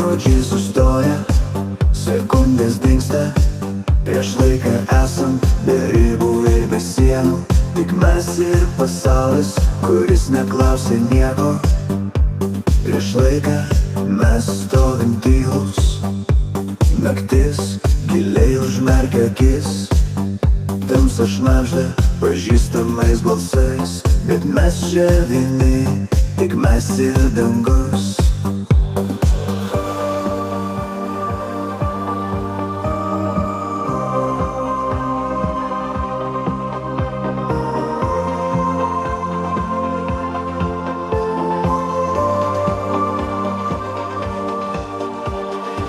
Laikrodžiai sustoja, sekundės dingsta, prieš laiką esam be ribų ir be sienų. Tik mes ir pasaulis, kuris neklausia nieko. Prieš laiką mes stovim tylus, naktis giliai užmerkia akis. Tamsa šnabžda pažįstamais balsais, bet mes čia vieni, tik mes ir dangus.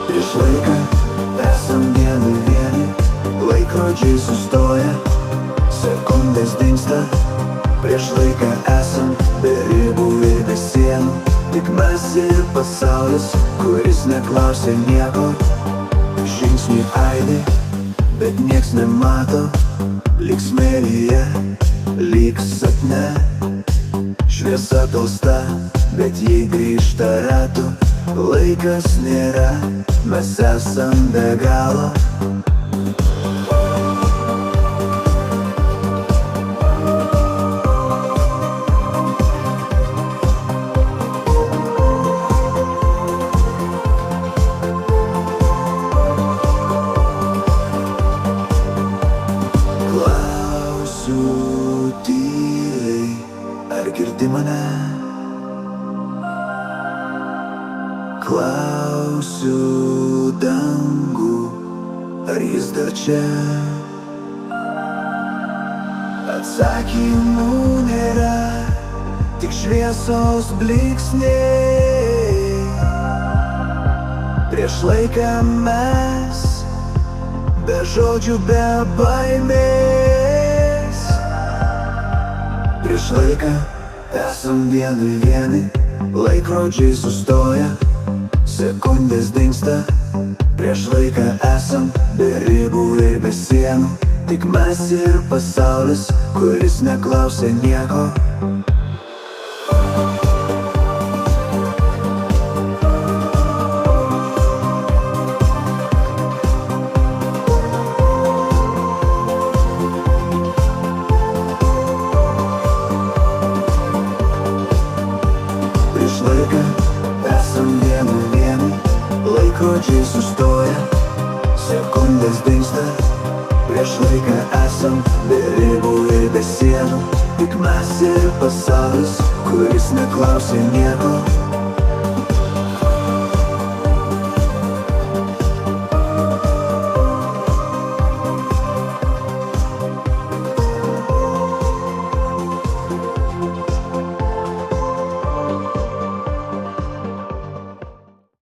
Prieš laiką esam vieni, laikrodžiai sustoja, sekundės dingsta, prieš laiką esam be ribų ir be sienų. Tik mes ir pasaulis, kuris neklausia nieko. Žingsniai aidi, bet nieks nemato, lyg smėlyje, lyg sapne. Šviesa tolsta, bet jei grįžta ratu. Laikas nėra, mes esam be galo. Klausiu tyliai, ar girdi mane? Klausiu dangų, ar jis dar čia? Atsakymų nėra, tik šviesos blyksniai. Prieš laiką mes, be žodžių, be baimės. Prieš laiką esam vieni, laikrodžiai sustoja, sekundės dingsta, prieš laiką esam be ribų ir be sienų. Tik mes ir pasaulis, kuris neklausia nieko. Prieš laiką esam vieni, laikrodžiai sustoja, sekundės dingsta, prieš laiką esam be ribų ir be sienų. Tik mes ir pasaulis, kuris neklausia nieko.